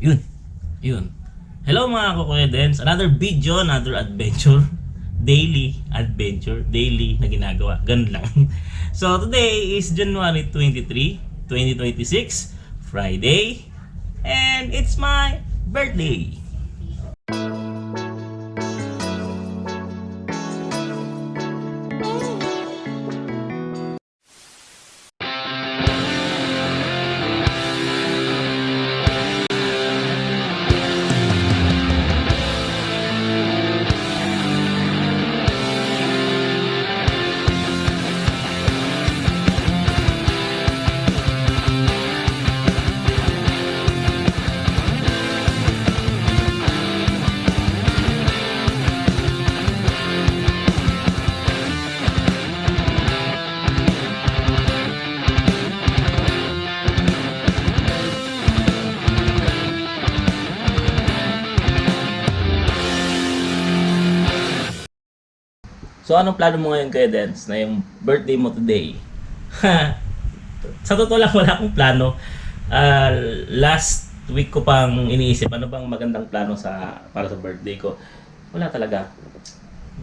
Yun. Yun. Hello mga kukwedens. Another video, another adventure. Daily adventure. Daily na ginagawa. Ganun lang. So today is January 23, 2026. Friday. And it's my birthday. So anong plano mo ngayon kaya Dance na yung birthday mo today? Sa totoo lang wala akong plano. Last week ko pang iniisip ano bang magandang plano para sa birthday ko. Wala talaga.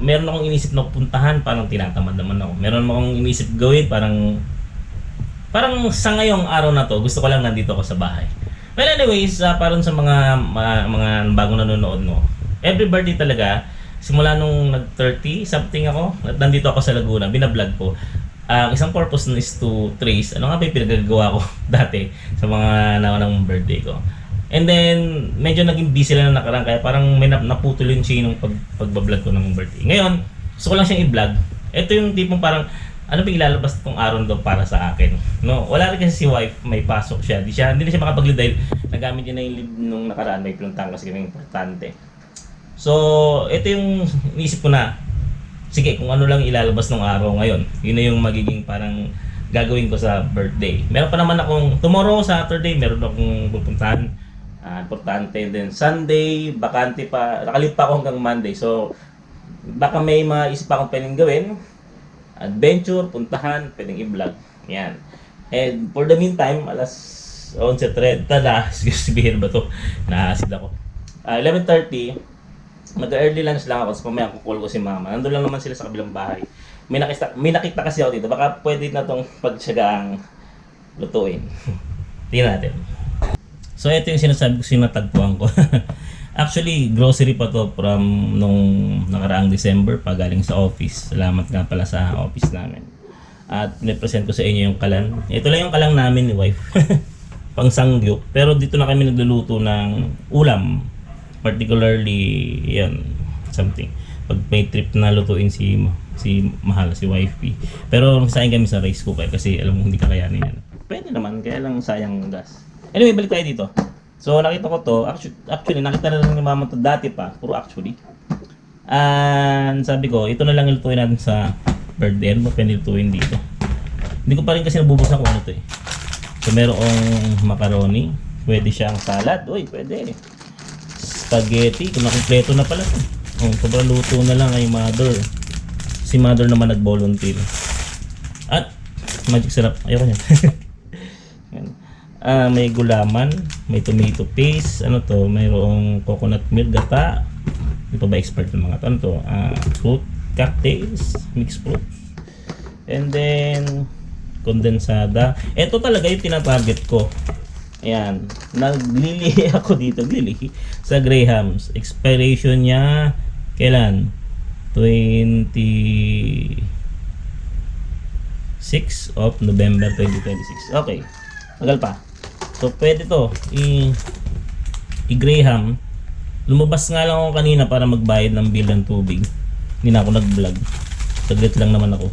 Meron akong iniisip na puntahan, parang tinatamad naman ako. Meron akong iniisip gawin, parang sa ngayong araw na to, gusto ko lang nandito ako sa bahay. Well anyways, parang sa mga bagong nanonood no. Every birthday talaga, simula nung nag-30 something ako at nandito ako sa Laguna, binablog ko. Isang purpose nun is to trace ano nga ba yung pinagagawa ko dati sa mga naunang birthday ko. And then, medyo naging busy lang na nakaraan kaya parang may naputol yung chain ng pagbablog ko ng birthday. Ngayon, gusto ko lang siyang i-vlog. Ito yung tipong parang ano ba ilalabas itong araw na para sa akin. No, wala rin kasi si wife, may pasok siya. Hindi na siya makapag-leave dahil nagamit niya na yung leave nung nakaraan, may pinuntahan kasi kami importante. So, ito yung iniisip ko na, sige, kung ano lang ilalabas ng araw ngayon, yun na yung magiging parang gagawin ko sa birthday. Meron pa naman akong, tomorrow, Saturday, meron akong pupuntahan, importante. Then Sunday, bakante pa, nakalit pa ako hanggang Monday. So, baka may maisip pa akong pwedeng gawin, adventure, puntahan, pwedeng i-vlog. Yan. And for the meantime, alas 11:30 na, sabihin ba to, naasid ako. 11:30, mag-early lunch lang ako kasi mamaya kukul ko si mama. Nandun lang naman sila sa kabilang bahay. May nakita kasi ako dito. Baka pwede na tong pagtsagang lutuin. Tingnan natin. So ito yung sinasabi ko, sinatagpuan ko. Actually, grocery pa to from nung nakaraang December pa galing sa office. Salamat nga pala sa office namin. At pinapresent ko sa inyo yung kalan. Ito lang yung kalang namin ni wife. Pang sangyup. Pero dito na kami nagluluto ng ulam. Particularly, yan, something. Pag may trip na lutuin si mahal, si wifey. Pero sayang kami sa rice cooker kasi alam mo hindi kakayanin yan. Pwede naman, kaya lang sayang gas. Anyway, balik tayo dito. So, nakita ko to. Actually, nakita na lang ni mama to dati pa. Puro actually. And sabi ko, ito na lang ilutuin natin sa birthday. Ano ba pinilutuin dito? Hindi ko pa rin kasi nabubuksan kung ano to eh. So, merong macaroni. Pwede siyang salad. Uy, pwede. Spaghetti, kung nakumpleto na pala. Sobrang luto na lang kay mother. Si mother naman nag-volunteer. At magic syrup, ayoko niyan. May gulaman, may tomato paste, ano to, mayroong coconut milk, gata. Hindi pa ba expert ng mga to? Ano to? Fruit, cocktails, mixed fruits. And then, kondensada. Ito talaga yung tinatarget ko. Ayan, naglilihi ako dito, naglilihi sa Graham's. Expiration niya kailan? 26 of November 2026. Okay, tagal pa. So pwede to i-Graham. Lumabas nga lang ako kanina para magbayad ng bill ng tubig. Hindi na ako nag-vlog. Saglit lang naman ako.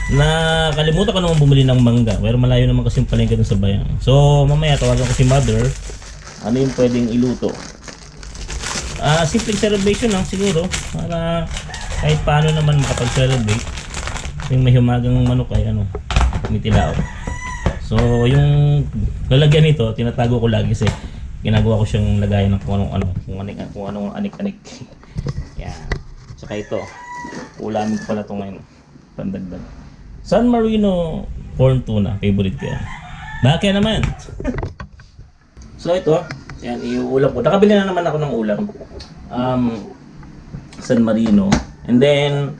Nakalimutan ko naman bumili ng mangga, pero malayo naman kasi yung palengke dun sa bayan. So mamaya tawagan ko si mother, ano yung pwedeng iluto. Simple celebration lang siguro para kahit paano naman makapag-celebrate. Yung may humagang manok ay ano, may tilao. So yung lalagyan nito, tinatago ko lagi kasi ginagawa ko siyang lagayan ng kung anong anik-anik. Yan. Saka ito, ulamin ko pala ito ngayon, pandagdag. San Marino corn tuna, favorite ko yan. Bakit naman? So ito, Yan, iuulam ko. Nakabili na naman ako ng ulam. San Marino. And then,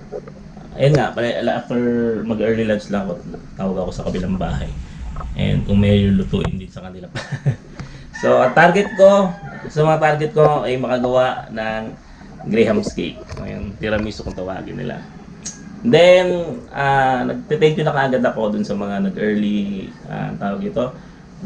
ayun nga, after mag-early lunch lang ako, tawag ako sa kabilang bahay. And kung may lutuin din sa kanila pa. So, ang target ko, sa mga target ko ay makagawa ng Graham's cake. Ayun, tiramisu kung tawagin nila. Then, nagte-thank you na kaagad ako dun sa mga nag-early, tawag ito,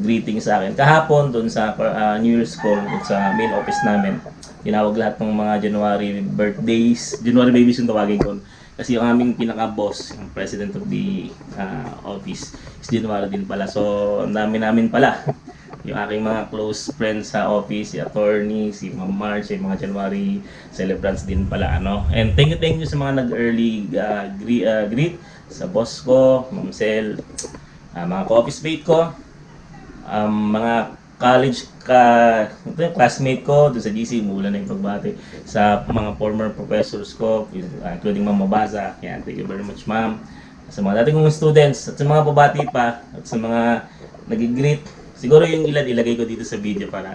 greeting sa akin. Kahapon dun sa New Year's call dun sa main office namin, tinawag lahat ng mga January birthdays, January babies yung tawagin ko. Kasi yung aming pinaka-boss, yung president of the office, is January din pala. So, ang dami namin pala. Yung aking mga close friends sa office, si attorney, si Ma'am March, yung mga January celebrants din pala, ano. And thank you sa mga nag-early greet sa boss ko, Ma'am Sel, mga ka-office mate ko, mga college classmate ko doon sa GC, mula na yung pagbati sa mga former professors ko, including Ma'am Mabaza. Yan, thank you very much, ma'am. Sa mga dating kong students at sa mga babati pa at sa mga nag-greet. Siguro yung ilan ilagay ko dito sa video para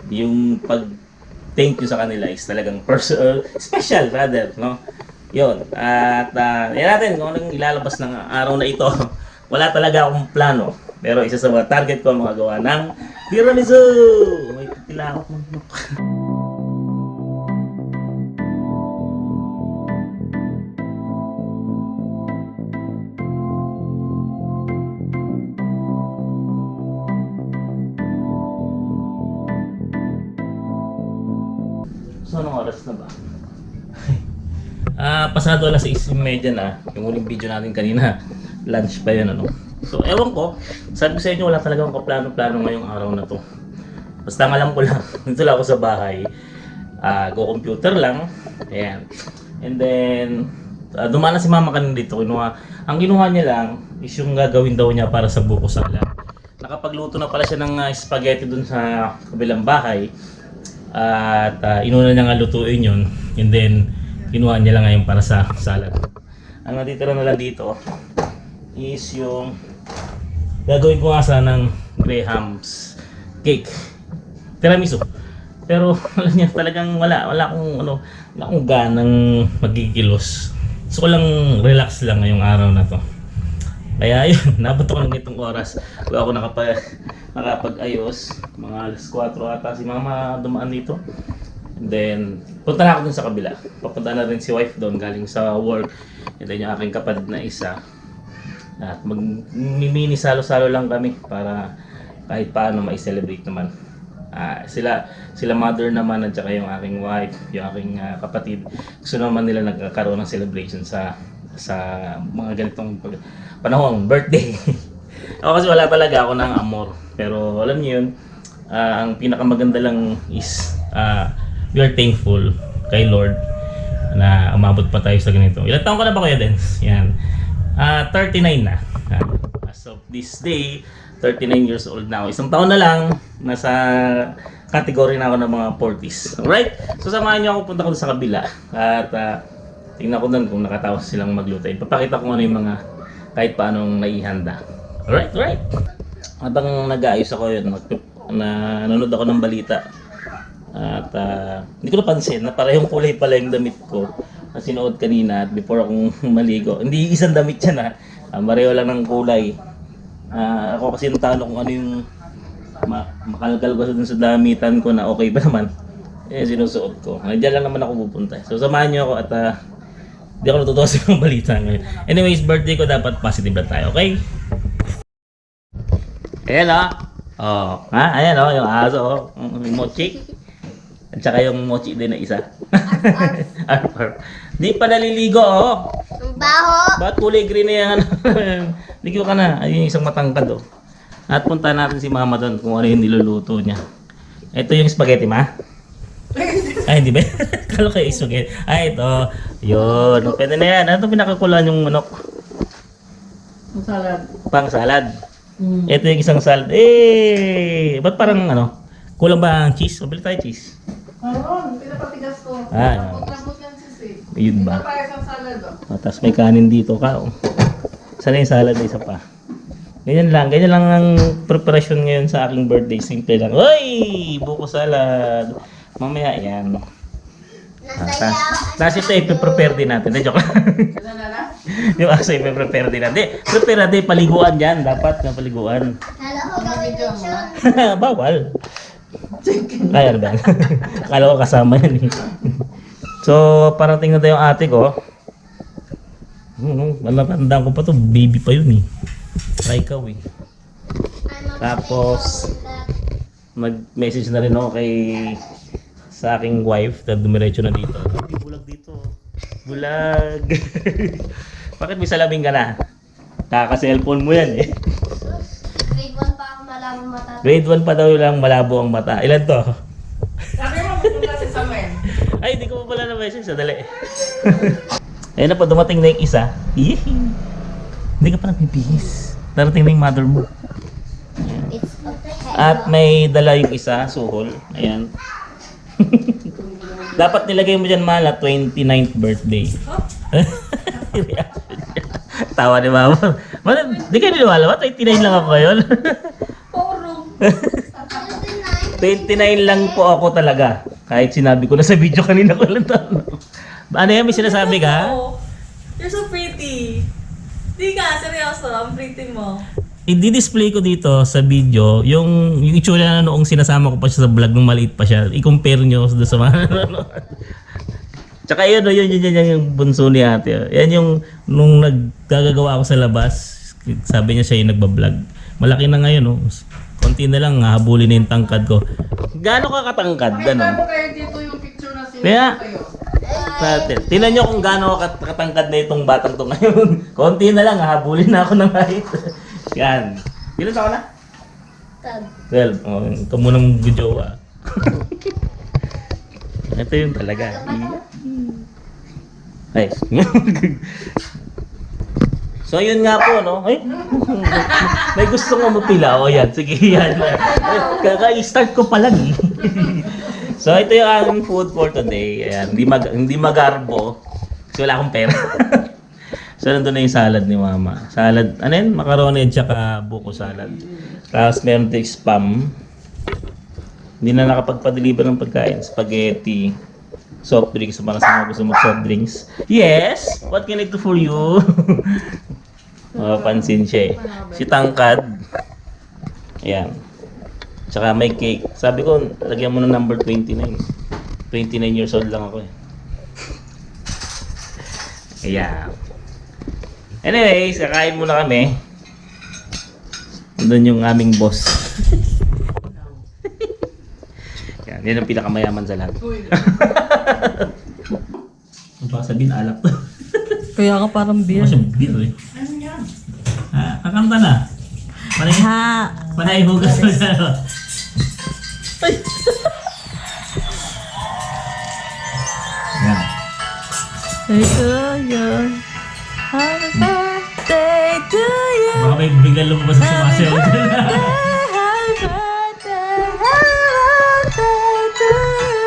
yung pag-thank you sa kanila is talagang personal, special rather, no? Yun. At yan natin kung anong ilalabas ng araw na ito. Wala talaga akong plano. Pero isa sa mga target ko makagawa ng tiramisu! May tilakot ng manok. So, anong oras na ba? Pasado alas 6:30 na. Yung huling video natin kanina, lunch pa yun, ano. So, ewan ko. Sabi ko sa inyo, wala talaga akong kaplano-plano ngayong araw na to. Basta ang alam ko lang, dito lang ako sa bahay. Go-computer lang. Ayan. And then, dumana si mama kanina dito. Ang kinuha niya lang is yung gagawin daw niya para sa buko salad. Nakapagluto na pala siya ng spaghetti dun sa kabilang bahay. At inuna niya nga lutuin yun. And then, kinuha niya lang ngayon para sa salad. Ang natitira na lang dito is yung gagawin ko nga sana ng Graham's cake. Tiramisu. Pero wala niya talagang wala akong ganang magigilos. So ko lang relax lang ngayong araw na to. Kaya yun, nabot ako ng itong oras. Kaya ako nakapag-ayos. Mga alas 4 ata si mama dumaan dito. And then, punta na ako dun sa kabila. Papunta na rin si wife doon galing sa work. And then yung aking kapatid na isa. At mag-mini salo-salo lang kami para kahit paano mai-celebrate naman. Sila mother naman at saka yung aking wife, yung aking kapatid. Gusto naman nila nagkakaroon ng celebration sa mga ganitong panahon, birthday. Ako kasi wala talaga ako ng amor. Pero alam niyo yun, ang pinakamaganda lang is we are thankful kay Lord na umabot pa tayo sa ganito. Ilang taon ka na ba, Kuya Dens? Yan. 39 na. As of this day, 39 years old na ako. Isang taon na lang, nasa category na ako ng mga 40s. Alright? So samahan niyo ako, punta ko sa kabila. At tingnan ko doon kung nakatawas silang magluto. Papakita ko ano yung mga kahit paanong naihanda. Alright. Habang nag-aayos ako yun, nanonood ako ng balita. At hindi ko napansin na parehong kulay pala yung damit ko na sinuot kanina at before akong maligo. Hindi isang damit yan ha. Pareho lang ng kulay. Ako kasi natalo kung ano yung makalkal ko dun sa damitan ko na okay ba naman. Sinusuot ko. Diyan lang naman ako pupunta. So samahan niyo ako at hindi ako natutuwa sa mga balita ngayon. Anyways, birthday ko dapat positive na tayo, okay? Ayan ayan yung aso yung mochi. At saka yung mochi din na isa. Di pa naliligo Ang baho. Ba't kulay green na yan? Ligo ka na. Ayun yung isang matangkad At punta natin si mama doon kung ano yung niluluto niya. Ito yung spaghetti, ma? Ay, hindi ba? Kalo kayo spaghetti. Ay, ito. Yun. Pwede na yan. Ano pinakakulan yung manok? Ang salad. Pang salad. Ito yung isang salad. Ba't parang kulang ba ang cheese? Mabili tayo cheese. Meron, pinapatigas ko. Ah, Lambot yan sisi. Yun ba? Ito pa isang salad Tapos may kanin dito ka. Sana yung salad na isa pa. Ganyan lang ang preparation ngayon sa aking birthday. Simple lang. Uy! Buko salad. Mamaya yan. Tapos ito ipiprepare din natin. Joke lang. Ano na? Yung aso ipiprepare din natin. Prepare natin paliguan dyan. Dapat na paliguan. Kala ko gawin Video mo lechon. na. Bawal. Kaya ba? Kala ko kasama yan eh. So, parating na tayo yung ate ko. Malatandaan ko pa to. Baby pa yun eh. Try ikaw eh. Tapos, mag-message na rin ako kay sa aking wife na dumiretso na dito. Hindi bulag dito. Bulag. Bakit may salamin ka na? Kaka-cellphone mo yan eh. Grade 1 pa ako malamang mata. Grade 1 pa daw lang malabo ang mata. Ilan to? Sabi mo, pupunta si Samuel. Ay, hindi ko pa pala na-message. Sadali. Ayun na po, dumating na yung isa. Yee! Hindi ka pa nagbibihis. Darating na yung mother mo. It's okay. At may dala yung isa, suhol. Ayan. Dapat nilagay mo dyan, Mala, 29th birthday. Tawa ni Mama. Mala, di kayo niliwala ba? 29 lang ako ngayon. 29 lang po ako talaga. Kahit sinabi ko na sa video kanina ko lang tanong. Ano yan? May sinasabi ka? Oh, you're so pretty. Di ka, seryoso, ang pretty mo. I-display ko dito sa video yung itsura na noong sinasama ko pa siya sa vlog nung maliit pa siya. I-compare nyo doon sa mga Tsaka yun, yung bunso ni ate. Yan yung nung nagkagagawa ako sa labas, sabi niya siya yung nagbablog. Malaki na ngayon, no? Konti na lang, habulin na yung tangkad ko. Gaano ka katangkad? Pakita Ganon? mo kayo dito yung picture na Kaya- sa'yo. Natin. Tingnan nyo kung gaano katangkad na itong batang to ngayon. Konti na lang, habulin na ako ng height. Yan. Ilan taon na? Tag. 12. Oh, ito munang gujowa. Ito yung talaga. Ay. So yun nga po, no? Ay, may gusto ko mapila. O yan, sige yan. Kaka-start ko pa lang eh. So ito yung aming food for today. Ayan, hindi magarbo. Kasi wala akong pera. So nandun na yung salad ni Mama. Salad, ano yun? Macaroni at saka buko salad. Tapos meron tayong spam. Hindi na nakapagpa-deliver ng pagkain. Spaghetti. Soft drinks para sa mga gusto mag soft drinks. Yes! What can I do for you? Pansin siya eh. Si Tangkad. Ayan. Tsaka may cake. Sabi ko, lagyan mo ng number 29. 29 years old lang ako eh. Ayan. Anyways, kakain muna kami. Doon yung aming boss. Yan ang pinakamayaman sa lahat. Ang baka sabihin, alak to. Kaya ka parang beer. Masya beer eh. Ano yan? Kakanta na. Panay hugas mo siya. Yan. Hey to you. Happy birthday to you. Baka may biglang lumabas sa sumasayaw dyan. Happy birthday. Happy birthday to you.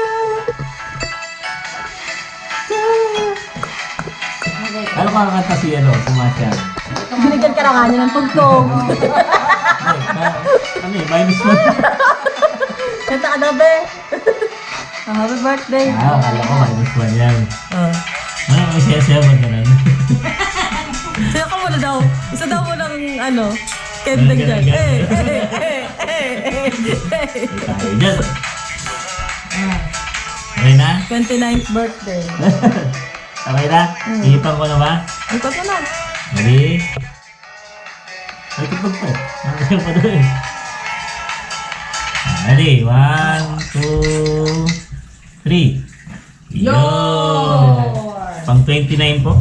To you. Ano ka kakanta si sumasayaw? Binigyan ka na nga niya ng tugtog. Ano eh, minus one. Kanta ka daw, be. Happy birthday. Akala ko minus one yan. Oh. Ano, may siya-siya mo ganun. Sayo ka muna daw. Isa daw mo ng ano, kendang dyan. Tayo dyan. Okay na? 29th birthday. Okay na? Ihipan ko na ba? Ay, pa na. Ready? Ay, tupag pa. Nakasya pa doon. Ready? 1, 2, 3. Yo! Pang 29 po.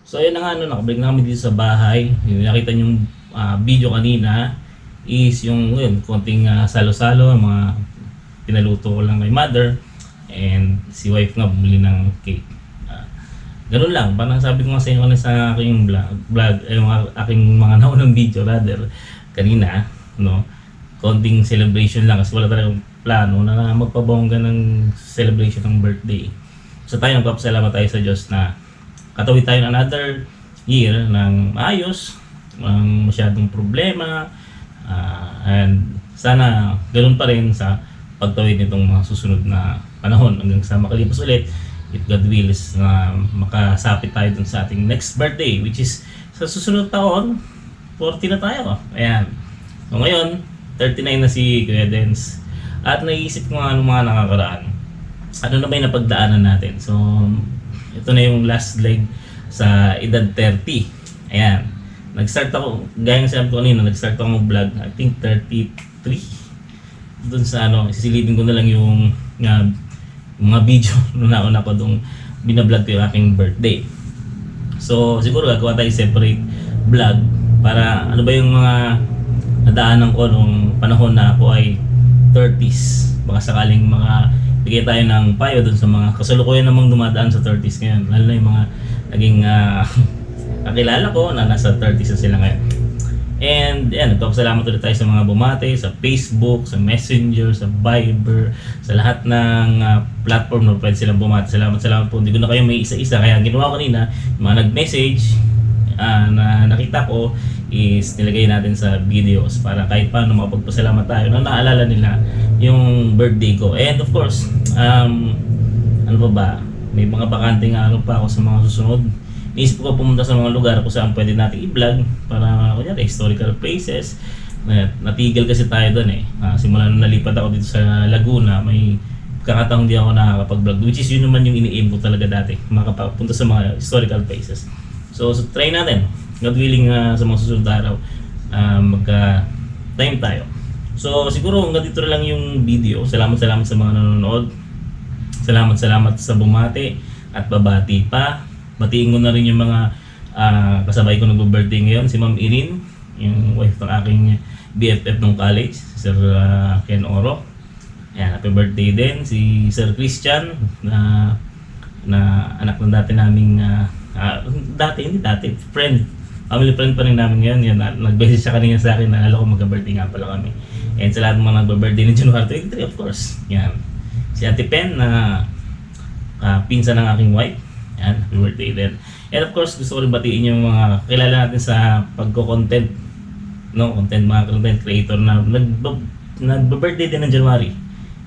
So ayun na nga, nakabalik na kami dito sa bahay. Yung nakita yung video kanina is yung konting salo-salo, mga pinaluto ko lang kay mother. And si wife nga bumili ng cake. Ganun lang, parang sabi ko nga sa inyo sa aking vlog aking mga naunang video rather, kanina, no? Konting celebration lang kasi wala talagang plano na magpabongga ng celebration ng birthday. So tayo, nagpapasalamat tayo sa Diyos na katawid tayo ng another year ng maayos, walang masyadong problema, and sana ganun pa rin sa pagtawid nitong mga susunod na panahon hanggang sa makalipas ulit, if God wills, na makasapit tayo dun sa ating next birthday, which is sa susunod taon 40 na tayo. Ayan. So ngayon 39 na si Kuya Dens, at naisip ko nga nung mga nakakaraan, ano na ba yung napagdaanan natin. So ito na yung last leg sa edad 30. Ayan. Nag-start ako, gaya ng sabi ko kanina, nag-start ako mag-vlog, I think 33. Doon sa isisilipin ko na lang yung mga video nung nauna ko doon binablog ko yung aking birthday. So siguro gagawa tayo separate vlog para ano ba yung mga nadaanan ko nung panahon na ako ay 30s. Baka sakaling bigay tayo ng payo doon sa mga kasalukuyan namang dumadaan sa 30s ngayon. Lalo na yung mga naging kakilala ko na nasa 30s na sila ngayon. And yan, nagpapasalamat ulit tayo sa mga bumati, sa Facebook, sa Messenger, sa Viber, sa lahat ng platform na pwede silang bumati. Salamat po. Hindi ko na kayo may isa-isa. Kaya ang ginawa ko kanina, yung mga nag-message na nakita ko is nilagay natin sa videos para kahit paano makapagpasalamat tayo na naalala nila yung birthday ko. And of course, ano pa ba? May mga bakanting araw pa ako sa mga susunod. Iisip ko pumunta sa mga lugar kung saan pwede natin i-vlog para kunyari historical places. Natigil kasi tayo doon eh. Simula nung nalipat ako dito sa Laguna, may kakataong di ako nakakapag-vlog, which is yun naman yung ini-aim ko talaga dati, makapunta sa mga historical places. So try natin. God willing, sa mga susunod na araw magka-time tayo. So siguro hanggang dito na lang yung video. Salamat sa mga nanonood. Salamat sa bumati at babati pa. Batiin ko na rin yung mga kasabay ko nag-birthday ngayon, si Ma'am Irin, yung wife ng aking BFF nung college, si Sir Ken Oro. Ayan, happy birthday din. Si Sir Christian, na anak ng dati naming, family friend pa rin namin ngayon. Yan, nag-message siya kanina sa akin na alam ko magka-birthday nga pala kami. And sa lahat ng mga nag-birthday ni January 23, of course. Yan. Si Ate Pen, na pinsan ng aking wife. Yan, happy birthday din. And of course, gusto ko rin batiin yung mga kilala natin sa pagko-content, mga content creator na nagbe-birthday din ng January.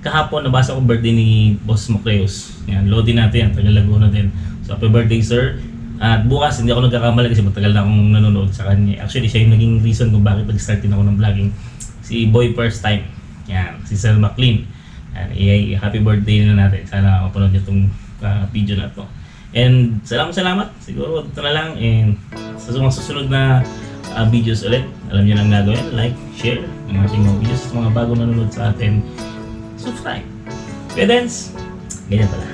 Kahapon, nabasa ko birthday ni Boss Macleos. Yan, Lodi natin yan, taga Laguna din. So, happy birthday, sir. At bukas, hindi ako nagkakamali kasi matagal na akong nanonood sa kanya. Actually, siya yung naging reason kung bakit nag-start din ako ng vlogging. Si Boy First Time. Yan, si Sir McLean. Yan, happy birthday na natin. Sana mapanood niyo itong video na to. And salamat. Siguro ito na lang. And sa mga susunod na videos ulit, alam niyo na ang gagawin. Like, share ang ating mga videos. Sa mga bago nanonood sa atin, subscribe. Kaya Dens, ganyan pala.